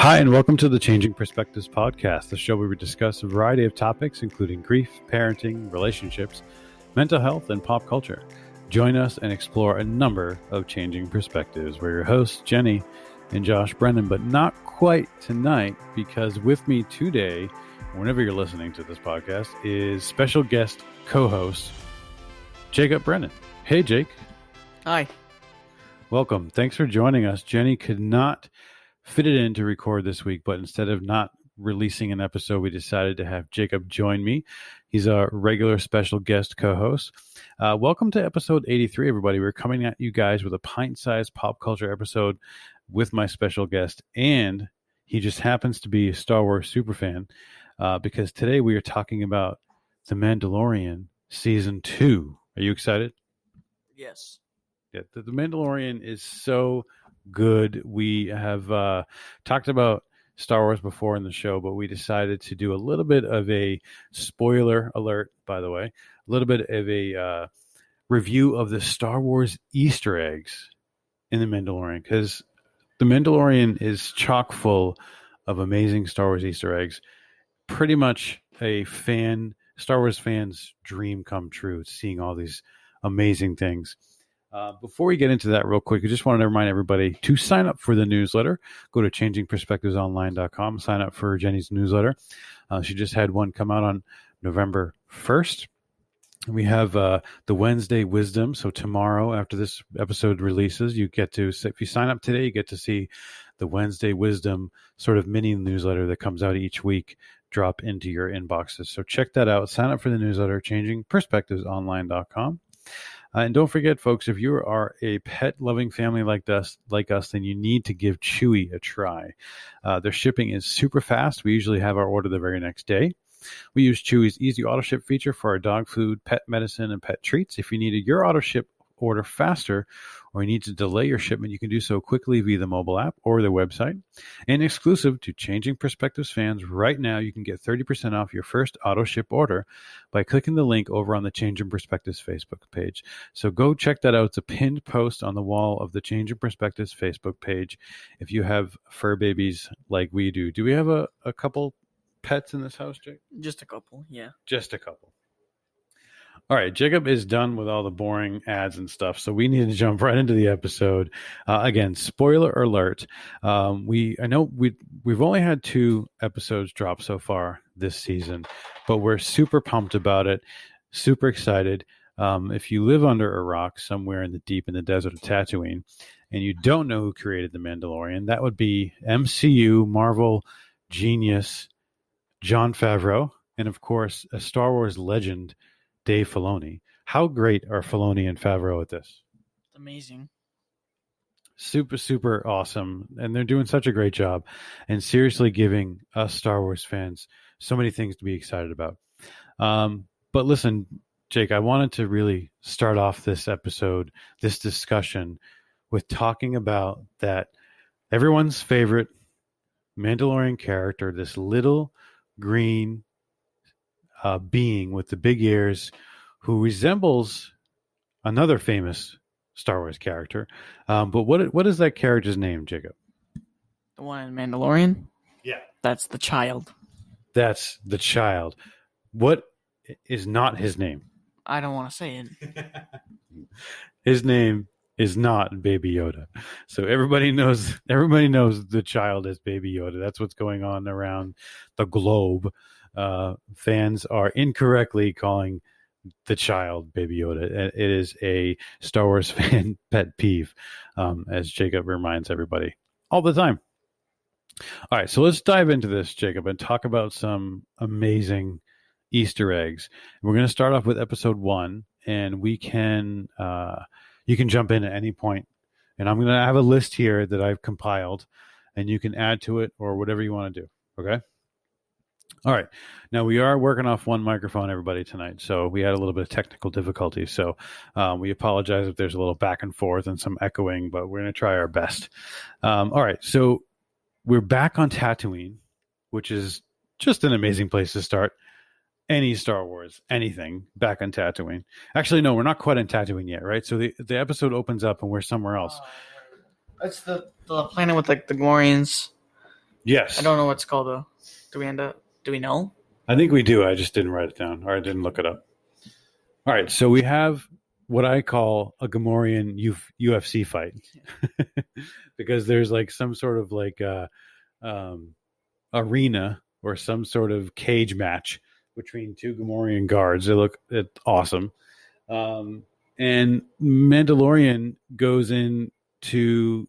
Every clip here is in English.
Hi, and welcome to the Changing Perspectives podcast, the show where we discuss a variety of topics, including grief, parenting, relationships, mental health, and pop culture. Join us and explore a number of changing perspectives. We're your hosts, Jenny and Josh Brennan, but not quite tonight, because with me today, whenever you're listening to this podcast, is special guest co-host Jacob Brennan. Hey, Jake. Hi. Welcome. Thanks for joining us. Jenny could not fit it in to record this week, but instead of not releasing an episode, we decided to have Jacob join me. He's a regular special guest co-host. Welcome to episode 83, everybody. We're coming at you guys with a pint-sized pop culture episode with my special guest, and he just happens to be a Star Wars superfan, because today we are talking about The Mandalorian Season 2. Are you excited? Yes. Yeah, The Mandalorian is so good. We have talked about Star Wars before in the show, but we decided to do a little bit of a spoiler alert, by the way, a little bit of a review of the Star Wars Easter eggs in The Mandalorian, because The Mandalorian is chock full of amazing Star Wars Easter eggs. Pretty much a Star Wars fan's dream come true, seeing all these amazing things. Before we get into that real quick, I just wanted to remind everybody to sign up for the newsletter. Go to changingperspectivesonline.com, sign up for Jenny's newsletter. She just had one come out on November 1st. We have the Wednesday Wisdom. So tomorrow, after this episode releases, if you sign up today, you get to see the Wednesday Wisdom sort of mini newsletter that comes out each week drop into your inboxes. So check that out. Sign up for the newsletter, changingperspectivesonline.com. And don't forget, folks, if you are a pet-loving family like us, then you need to give Chewy a try. Their shipping is super fast. We usually have our order the very next day. We use Chewy's Easy Auto Ship feature for our dog food, pet medicine, and pet treats. If you needed your auto ship order faster, or you need to delay your shipment, you can do so quickly via the mobile app or their website. And exclusive to Changing Perspectives fans, right now you can get 30% off your first auto ship order by clicking the link over on the Changing Perspectives Facebook page. So go check that out. It's a pinned post on the wall of the Changing Perspectives Facebook page. If you have fur babies like we do. Do we have a couple pets in this house, Jake? Just a couple, yeah. Just a couple. All right, Jacob is done with all the boring ads and stuff, so we need to jump right into the episode. Again, spoiler alert. I know we've only had 2 episodes drop so far this season, but we're super pumped about it, super excited. If you live under a rock somewhere in the desert of Tatooine, and you don't know who created The Mandalorian, that would be MCU Marvel genius Jon Favreau, and of course, a Star Wars legend, Dave Filoni. How great are Filoni and Favreau at this? Amazing. Super, super awesome. And they're doing such a great job and seriously giving us Star Wars fans so many things to be excited about. But listen, Jake, I wanted to really start off this episode, this discussion, with talking about that everyone's favorite Mandalorian character, this little green being with the big ears who resembles another famous Star Wars character. But what is that character's name, Jacob? The one in Mandalorian? Yeah. That's the child. That's the child. What is not his name? I don't want to say it. His name is not Baby Yoda. So everybody knows the child as Baby Yoda. That's what's going on around the globe. Fans are incorrectly calling the child Baby Yoda. It is a Star Wars fan pet peeve, as Jacob reminds everybody all the time. All right, so let's dive into this, Jacob, and talk about some amazing Easter eggs. We're going to start off with episode 1, and you can jump in at any point. And I'm going to have a list here that I've compiled, and you can add to it or whatever you want to do. Okay? All right. Now, we are working off one microphone, everybody, tonight. So we had a little bit of technical difficulty. So we apologize if there's a little back and forth and some echoing, but we're going to try our best. All right. So we're back on Tatooine, which is just an amazing place to start any Star Wars, anything, back on Tatooine. Actually, no, we're not quite on Tatooine yet, right? So the episode opens up and we're somewhere else. It's the planet with like the Glorians. Yes. I don't know what's called though. Do we know? I think we do. I just didn't write it down, or I didn't look it up. All right, so we have what I call a Gamorrean UFC fight, because there's like some sort of like arena or some sort of cage match between two Gamorrean guards. It's awesome. And Mandalorian goes in to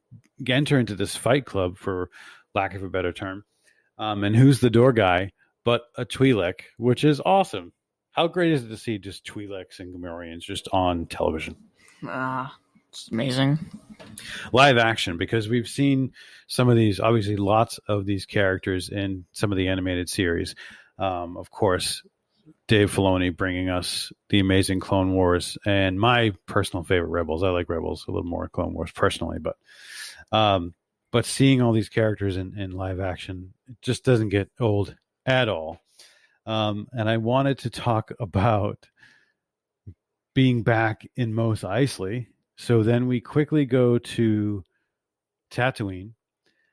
enter into this fight club, for lack of a better term. And who's the door guy but a Twi'lek, which is awesome. How great is it to see just Twi'leks and Gamorreans just on television? It's amazing. Live action, because we've seen some of these, obviously lots of these characters in some of the animated series. Of course, Dave Filoni bringing us the amazing Clone Wars and my personal favorite Rebels. I like Rebels a little more than Clone Wars personally, but seeing all these characters in live action, it just doesn't get old at all. And I wanted to talk about being back in Mos Eisley. So then we quickly go to Tatooine.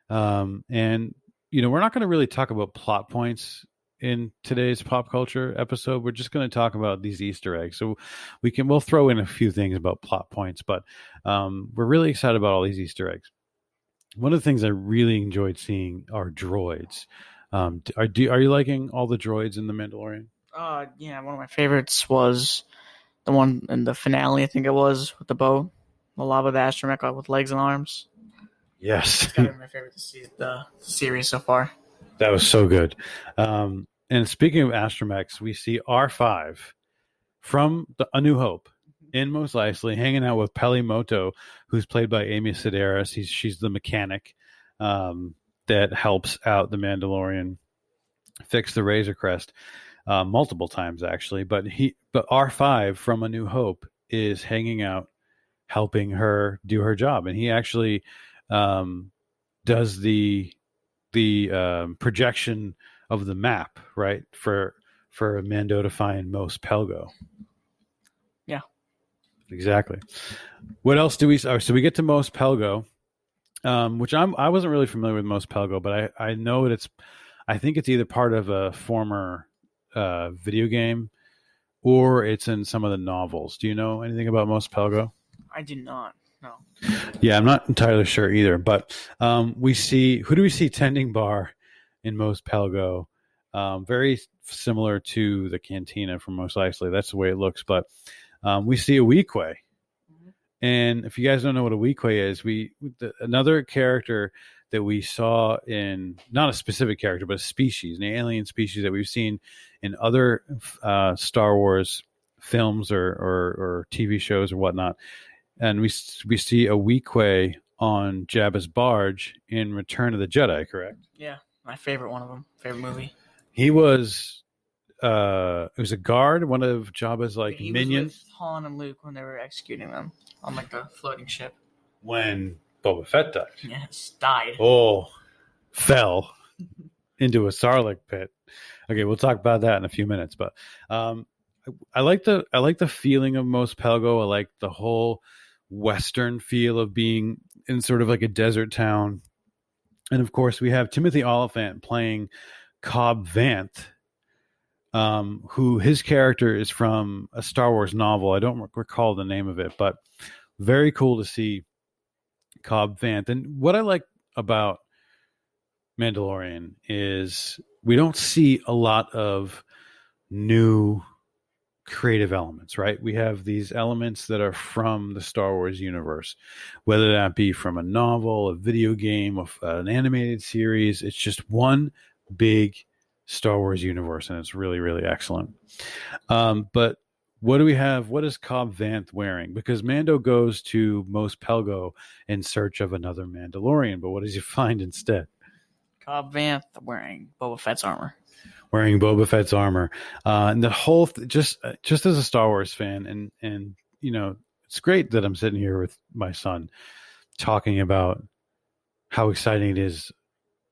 And, we're not going to really talk about plot points in today's pop culture episode. We're just going to talk about these Easter eggs. So we'll throw in a few things about plot points, but we're really excited about all these Easter eggs. One of the things I really enjoyed seeing are droids. Are you liking all the droids in The Mandalorian? Yeah, one of my favorites was the one in the finale, I think it was, with the bow. The lava the astromech with legs and arms. Yes. It's gotta be my favorite to see the series so far. That was so good. And speaking of astromechs, we see R5 from A New Hope in Mos Eisley hanging out with Peli Motto, who's played by Amy Sedaris. She's the mechanic that helps out the Mandalorian fix the Razor Crest multiple times, actually. But R5 from A New Hope is hanging out, helping her do her job, and he actually does the projection of the map, right, for Mando to find Mos Pelgo. Yeah, exactly. What else do we? So we get to Mos Pelgo, which I wasn't really familiar with Mos Pelgo, but I know that I think it's either part of a former video game or it's in some of the novels. Do you know anything about Mos Pelgo? I do not. No. Yeah, I'm not entirely sure either. But who do we see tending bar in Mos Pelgo? Very similar to the cantina from Mos Eisley. That's the way it looks. But we see a Weequay. And if you guys don't know what a Weequay is, another character that we saw in, not a specific character, but a species, an alien species that we've seen in other Star Wars films or TV shows or whatnot. And we see a Weequay on Jabba's barge in Return of the Jedi, correct? Yeah, my favorite one of them. Favorite movie. He was it was a guard, one of Jabba's minions. He was with Han and Luke when they were executing them on the floating ship. When Boba Fett died. Yes, died. Oh, fell into a Sarlacc pit. Okay, we'll talk about that in a few minutes. But I like the feeling of Mos Pelgo. I like the whole Western feel of being in sort of like a desert town. And of course, we have Timothy Olyphant playing Cobb Vanth, who his character is from a Star Wars novel. I don't recall the name of it, but very cool to see Cobb Vanth. And what I like about Mandalorian is we don't see a lot of new creative elements, right? We have these elements that are from the Star Wars universe, whether that be from a novel, a video game, an animated series. It's just one big Star Wars universe, and it's really, really excellent. But what do we have? What is Cobb Vanth wearing? Because Mando goes to Mos Pelgo in search of another Mandalorian, but what does he find instead? Cobb Vanth wearing Boba Fett's armor. Wearing Boba Fett's armor, and the whole just as a Star Wars fan, and it's great that I'm sitting here with my son talking about how exciting it is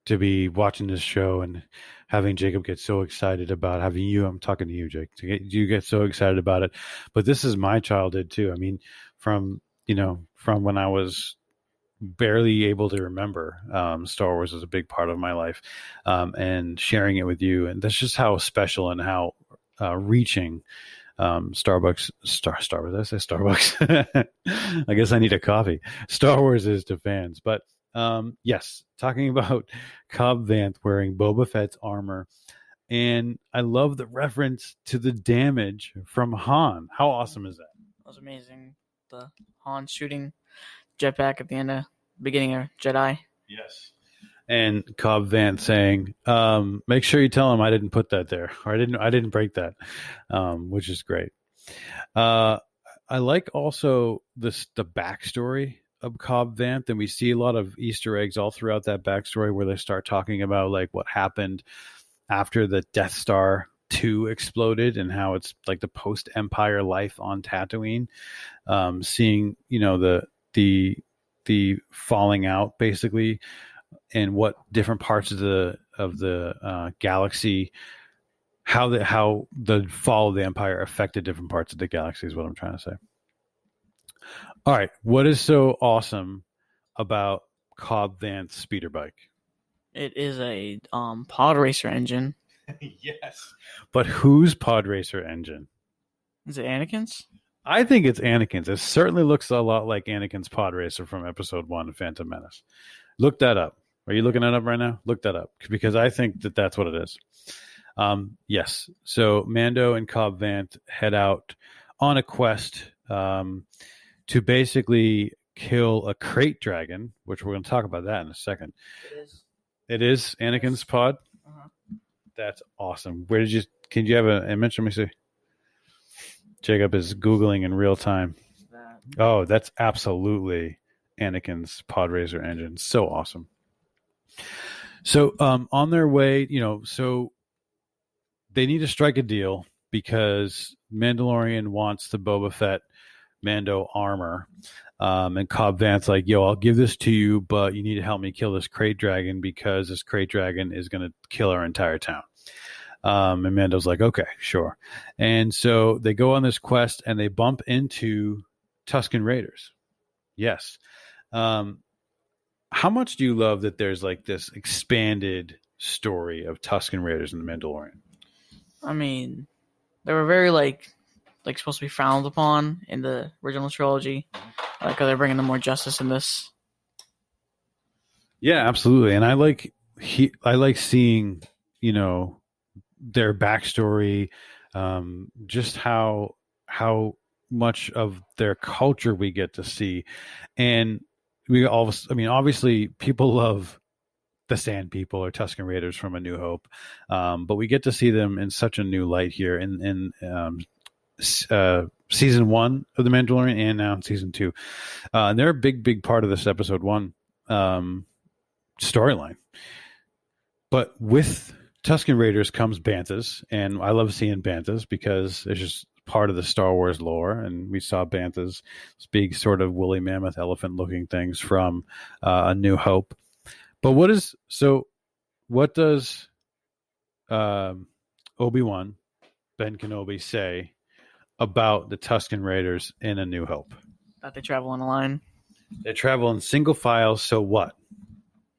to be watching this show and having Jacob get so excited about having you. I'm talking to you, Jake. You get so excited about it, but this is my childhood too. I mean, from when I was barely able to remember. Star Wars is a big part of my life, and sharing it with you, and that's just how special and how reaching Starbucks. Did I say Starbucks? I guess I need a coffee. Star Wars is to fans, but yes, talking about Cobb Vanth wearing Boba Fett's armor. And I love the reference to the damage from Han. How awesome is that? That was amazing. The Han shooting jetpack at the end of beginning of Jedi. Yes. And Cobb Vanth saying, make sure you tell him I didn't put that there, or I didn't break that, which is great. I like also the backstory of Cobb Vanth, and we see a lot of Easter eggs all throughout that backstory where they start talking about like what happened after the Death Star 2 exploded and how it's like the post-Empire life on Tatooine. Seeing, the falling out basically, and what different parts of the galaxy, how the fall of the Empire affected different parts of the galaxy is what I'm trying to say. All right, what is so awesome about Cobb Vanth's speeder bike? It is a pod racer engine. Yes. But whose pod racer engine? Is it Anakin's? I think it's Anakin's. It certainly looks a lot like Anakin's pod racer from Episode 1 of Phantom Menace. Look that up. Are you looking that up right now? Look that up, because I think that's what it is. Yes. So Mando and Cobb Vanth head out on a quest to basically kill a crate dragon, which we're going to talk about that in a second. It is Anakin's pod? Uh-huh. That's awesome. Can you have an image? Let me see. Jacob is Googling in real time. Oh, that's absolutely Anakin's pod racer engine. So awesome. So on their way, so they need to strike a deal because Mandalorian wants the Boba Fett Mando armor. And Cobb Vanth's like, yo, I'll give this to you, but you need to help me kill this crate dragon because this crate dragon is going to kill our entire town. And Mando's like, okay, sure. And so they go on this quest and they bump into Tusken Raiders. Yes. How much do you love that there's like this expanded story of Tusken Raiders in The Mandalorian? I mean, they were very like supposed to be frowned upon in the original trilogy. Like, are they bringing them more justice in this? Yeah, absolutely. And I like seeing, their backstory, just how much of their culture we get to see. And obviously people love the Sand People or Tusken Raiders from A New Hope. But we get to see them in such a new light here in season 1 of The Mandalorian and now in season 2. And they're a big part of this episode 1 storyline. But with Tusken Raiders comes Banthas, and I love seeing Banthas because it's just part of the Star Wars lore, and we saw Banthas, big sort of woolly mammoth elephant looking things from A New Hope. But what does Obi-Wan, Ben Kenobi, say about the Tusken Raiders in A New Hope? That they travel in a line. They travel in single file, so what?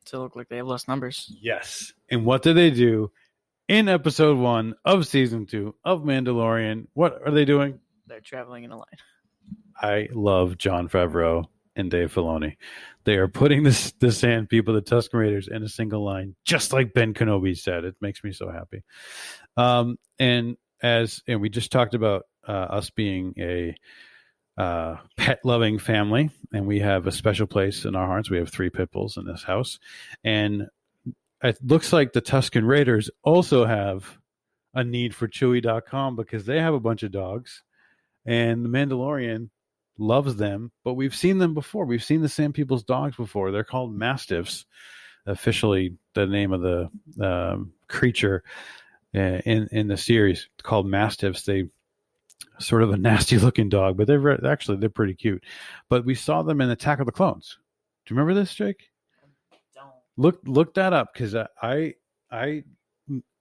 To look like they have less numbers. Yes. And what do they do in episode 1 of season 2 of Mandalorian? What are they doing? They're traveling in a line. I love Jon Favreau and Dave Filoni. They are putting the Sand People, the Tusken Raiders, in a single line, just like Ben Kenobi said. It makes me so happy. And we just talked about us being a pet-loving family, and we have a special place in our hearts. We have 3 pit bulls in this house, and it looks like the Tusken Raiders also have a need for Chewy.com because they have a bunch of dogs, and the Mandalorian loves them, but we've seen them before. We've seen the Sand People's dogs before. They're called Mastiffs, officially the name of the creature in the series, called Mastiffs. They sort of a nasty looking dog, but they're pretty cute. But we saw them in Attack of the Clones. Do you remember this, Jake? Look that up, because I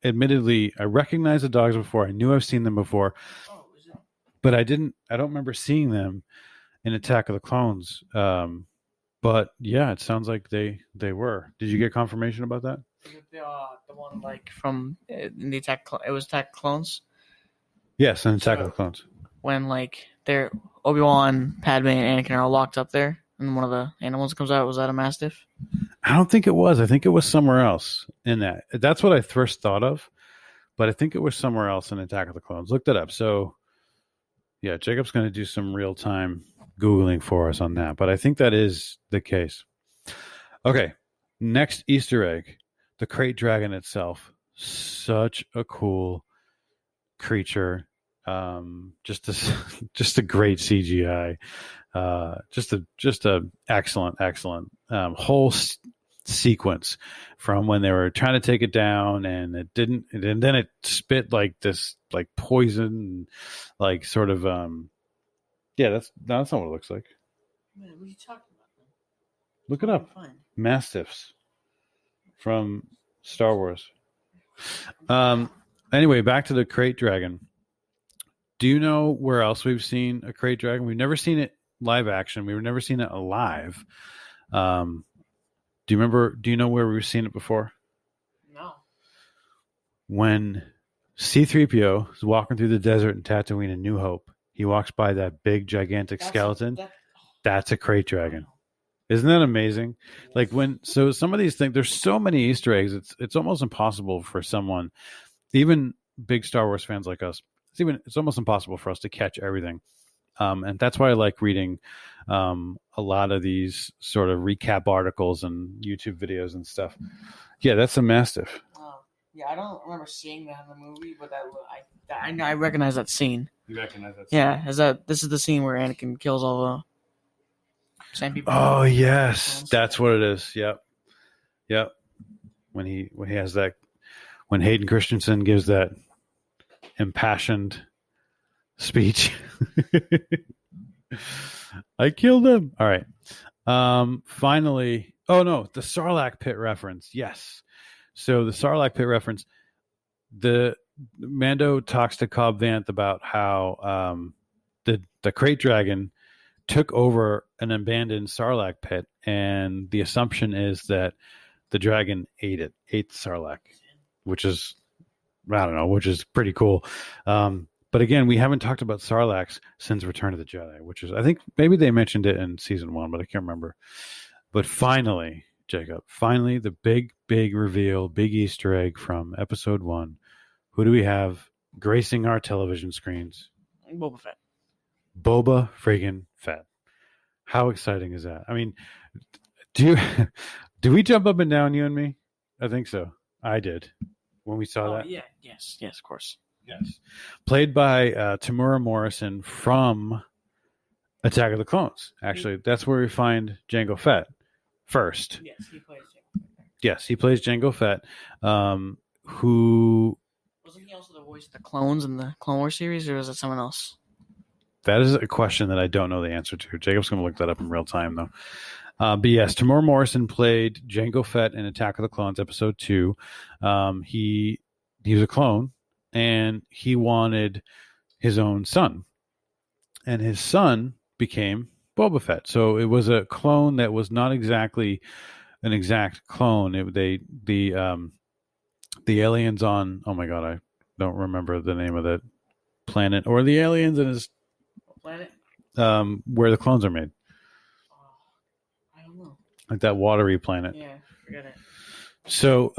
admittedly I recognized the dogs before. I knew I've seen them before, but I don't remember seeing them in Attack of the Clones. But But yeah, it sounds like they were. Did you get confirmation about that? The one like from in the attack. It was Attack Clones. Yes, and Attack of the Clones. When like they're Obi-Wan, Padme, and Anakin are all locked up there, and one of the animals comes out. Was that a Mastiff? I don't think it was. I think it was somewhere else in that. That's what I first thought of, but I think it was somewhere else in Attack of the Clones. Looked it up. So yeah, Jacob's going to do some real time Googling for us on that, but I think that is the case. Okay, next Easter egg, the crate dragon itself. Such a cool creature. Just a great CGI. Just a excellent whole sequence from when they were trying to take it down and it didn't, and then it spit like this like poison, like sort of yeah, that's not what it looks like. Man, what are you talking about? Man? Look it up. Mastiffs from Star Wars. Anyway, back to the crate dragon. Do you know where else we've seen a crate dragon? We've never seen it live action. We've never seen it alive. Do you remember? Do you know where we've seen it before? No. When C-3PO is walking through the desert in Tatooine in New Hope, he walks by that big, gigantic skeleton. That's a crate dragon. Isn't that amazing? Like so some of these things, there's so many Easter eggs. It's almost impossible for someone, even big Star Wars fans like us. It's almost impossible for us to catch everything. And that's why I like reading a lot of these sort of recap articles and YouTube videos and stuff. Yeah, that's a Mastiff. Oh, yeah, I don't remember seeing that in the movie, but I recognize that scene. You recognize that scene? Yeah, this is the scene where Anakin kills all the same people. Oh, yes. That's what it is. Yep. When he has that, when Hayden Christensen gives that impassioned speech. I killed him. All right. Finally, oh no, the Sarlacc pit reference. Yes. So the Sarlacc pit reference, the Mando talks to Cobb Vanth about how the crate dragon took over an abandoned Sarlacc pit, and the assumption is that the dragon ate the Sarlacc, which is, I don't know, which is pretty cool. But again, we haven't talked about Sarlaccs since Return of the Jedi, which is, I think maybe they mentioned it in season 1, but I can't remember. But finally, Jacob, the big reveal, big Easter egg from episode 1. Who do we have gracing our television screens? Boba Fett. Boba friggin' Fett. How exciting is that? I mean, do we jump up and down, you and me? I think so. I did when we saw that. Yeah, yes, of course. Yes. Played by Tamura Morrison from Attack of the Clones. Actually, that's where we find Jango Fett first. Yes, he plays Jango Fett. Yes, he plays Jango Fett, who... Wasn't he also the voice of the clones in the Clone Wars series, or was it someone else? That is a question that I don't know the answer to. Jacob's going to look that up in real time, though. But yes, Tamura Morrison played Jango Fett in Attack of the Clones, episode 2. He was a clone, and he wanted his own son. And his son became Boba Fett. So it was a clone that was not exactly an exact clone. The aliens on, oh my God, I don't remember the name of that planet, or the aliens in his planet where the clones are made. I don't know. Like that watery planet. Yeah, forget it. So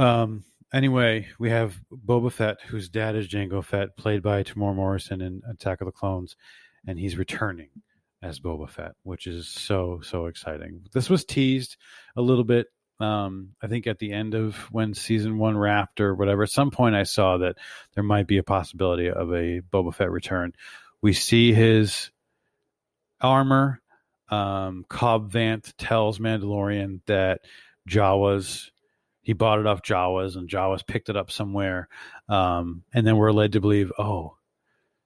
anyway, we have Boba Fett, whose dad is Jango Fett, played by Tamura Morrison in Attack of the Clones, and he's returning as Boba Fett, which is so exciting. This was teased a little bit, I think at the end of when season 1 wrapped or whatever. At some point I saw that there might be a possibility of a Boba Fett return. We see his armor. Cobb Vanth tells Mandalorian that he bought it off Jawas, and Jawas picked it up somewhere. And then we're led to believe,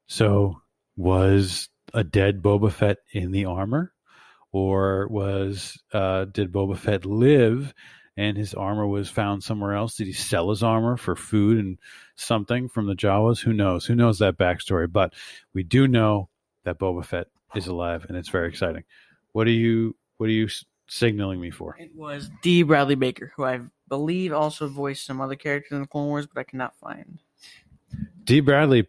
so was a dead Boba Fett in the armor? Or did Boba Fett live and his armor was found somewhere else? Did he sell his armor for food and something from the Jawas? Who knows? Who knows that backstory? But we do know that Boba Fett is alive, and it's very exciting. What do you signaling me for? It was D. Bradley Baker, who I believe also voiced some other characters in the Clone Wars, but I cannot find. D. Bradley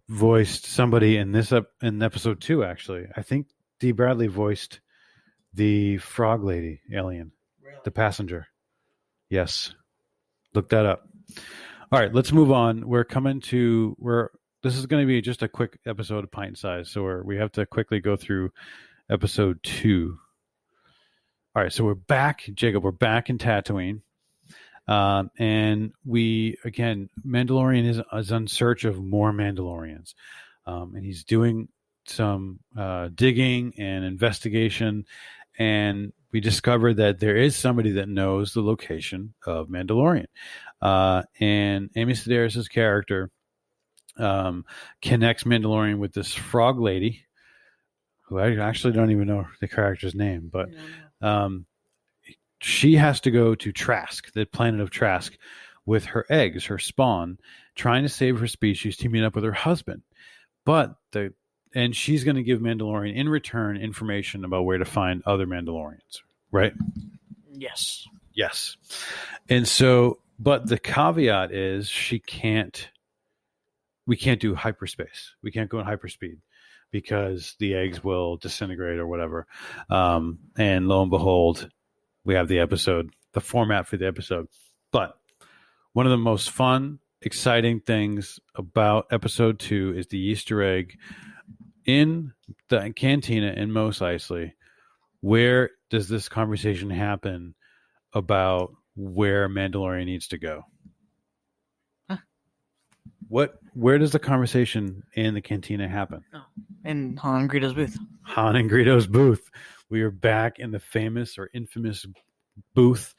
voiced somebody in episode 2. Actually, I think D. Bradley voiced the frog lady alien, Really? the passenger. Yes, look that up. All right, let's move on. This is going to be just a quick episode of Pint Size, so we have to quickly go through episode 2. All right, so we're back, Jacob. We're back in Tatooine, and Mandalorian is in search of more Mandalorians, and he's doing some digging and investigation, and we discovered that there is somebody that knows the location of Mandalorian, and Amy Sedaris' character connects Mandalorian with this frog lady, who I actually don't even know the character's name, but she has to go to Trask, the planet of Trask, with her eggs, her spawn, trying to save her species, teaming up with her husband. And she's going to give Mandalorian in return information about where to find other Mandalorians, right? Yes. Yes. And so, but the caveat is we can't do hyperspace. We can't go in hyperspeed because the eggs will disintegrate or whatever. And lo and behold, we have the format for the episode. But one of the most fun, exciting things about episode 2 is the Easter egg in the cantina in Mos Eisley. Where does this conversation happen about where Mandalorian needs to go? Huh. Where does the conversation in the cantina happen? Oh, in Han and Greedo's booth. Han and Greedo's booth. We are back in the famous or infamous booth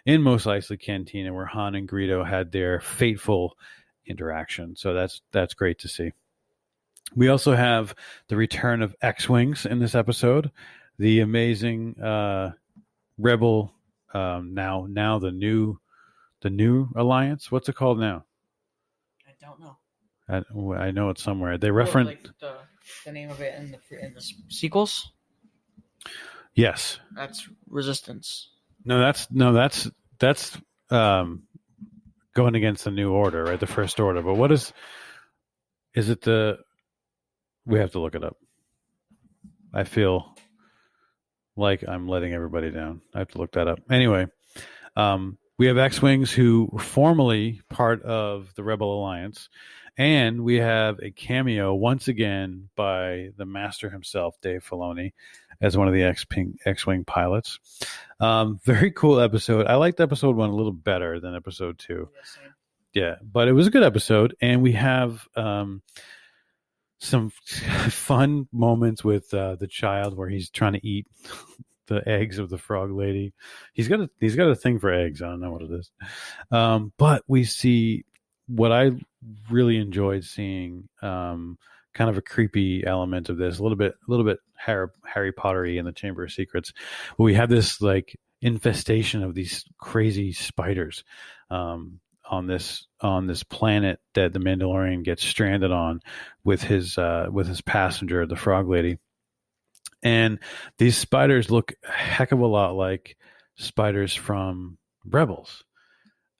in Mos Eisley Cantina where Han and Greedo had their fateful interaction. So that's great to see. We also have the return of X-Wings in this episode. The amazing Rebel now the new alliance. What's it called now? I don't know. I know it's somewhere. They reference like the name of it in the sequels. Yes, that's Resistance. No, that's going against the New Order, right? The First Order. But what is it? We have to look it up. I feel like I'm letting everybody down. I have to look that up. Anyway, we have X-Wings who were formerly part of the Rebel Alliance. And we have a cameo once again by the master himself, Dave Filoni, as one of the X-Wing pilots. Very cool episode. I liked episode 1 a little better than episode 2. Yeah, but it was a good episode. And we have some fun moments with the child where he's trying to eat the eggs of the frog lady. He's got a thing for eggs. I don't know what it is. But we see what I really enjoyed seeing, kind of a creepy element of this, a little bit Harry Pottery in the Chamber of Secrets. We have this like infestation of these crazy spiders on this planet that the Mandalorian gets stranded on with his passenger, the frog lady. And these spiders look a heck of a lot like spiders from Rebels.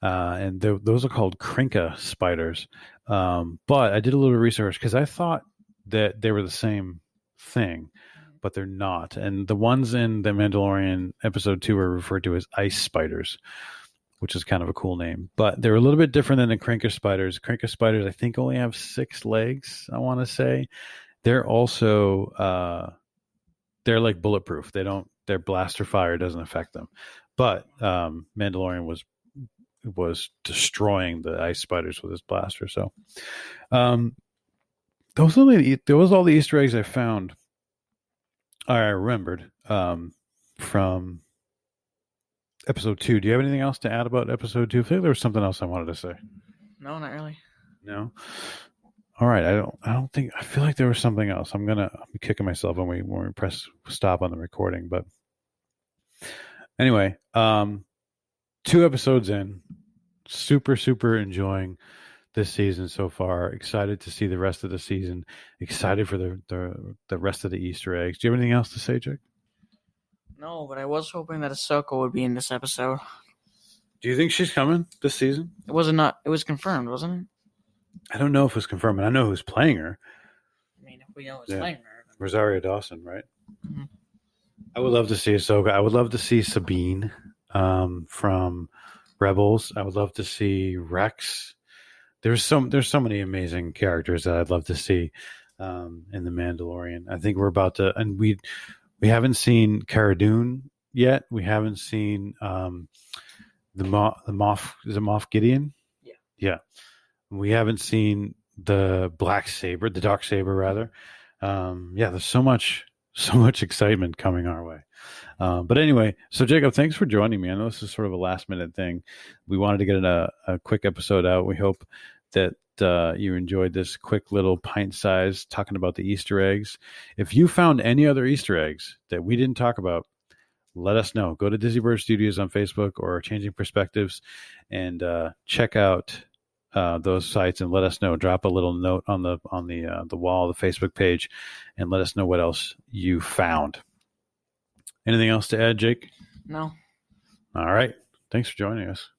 And those are called Krinka spiders. But I did a little research because I thought that they were the same thing, but they're not. And the ones in the Mandalorian episode 2 are referred to as ice spiders, which is kind of a cool name. But they're a little bit different than the Krinka spiders. Krinka spiders, I think, only have 6 legs, I want to say. They're also, they're like bulletproof. Their blaster fire doesn't affect them. But Mandalorian was destroying the ice spiders with his blaster. So those all the Easter eggs I found. I remembered from episode 2. Do you have anything else to add about episode 2? I think there was something else I wanted to say. No, not really. No. All right. I feel like there was something else. I'm gonna be kicking myself when we press stop on the recording. But anyway, 2 episodes in, super enjoying this season so far. Excited to see the rest of the season. Excited for the rest of the Easter eggs. Do you have anything else to say, Jake? No, but I was hoping that Ahsoka would be in this episode. Do you think she's coming this season? It was confirmed, wasn't it? I don't know if it's confirmed, but I know who's playing her. I mean, if we know who's playing her. Rosario Dawson, right? Mm-hmm. I would love to see Ahsoka. I would love to see Sabine from Rebels. I would love to see Rex. There's so many amazing characters that I'd love to see in the Mandalorian. I think we're about to, and we haven't seen Cara Dune yet. We haven't seen the Moff. Is it Moff Gideon? Yeah. We haven't seen the black saber, the dark saber rather. There's so much excitement coming our way. But anyway, so Jacob, thanks for joining me. I know this is sort of a last minute thing. We wanted to get a quick episode out. We hope that you enjoyed this quick little pint-sized talking about the Easter eggs. If you found any other Easter eggs that we didn't talk about, let us know. Go to Disney Bird Studios on Facebook or Changing Perspectives and check out those sites and let us know. Drop a little note on the wall of the Facebook page and let us know what else you found. Anything else to add, Jake? No. All right. Thanks for joining us.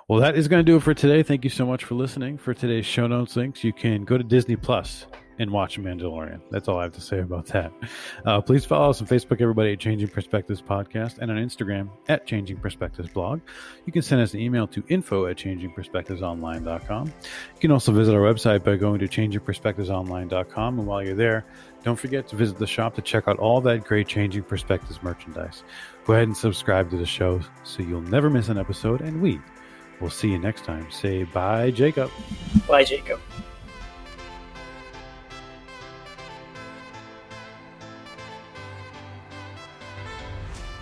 Well, that is going to do it for today. Thank you so much for listening. For today's show notes links, you can go to Disney Plus and watch Mandalorian. That's all I have to say about that. Please follow us on Facebook, everybody, at Changing Perspectives Podcast, and on Instagram at Changing Perspectives Blog. You can send us an email to info@changingperspectivesonline.com. You can also visit our website by going to changingperspectivesonline.com. And while you're there, don't forget to visit the shop to check out all that great Changing Perspectives merchandise. Go ahead and subscribe to the show so you'll never miss an episode, and we will see you next time. Say bye, Jacob. Bye, Jacob.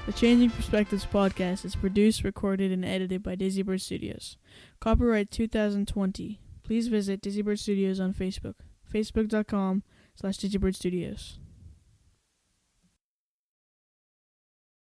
The Changing Perspectives podcast is produced, recorded, and edited by Disney Bird Studios. Copyright 2020. Please visit Disney Bird Studios on Facebook. Facebook.com/Disney Bird Studios.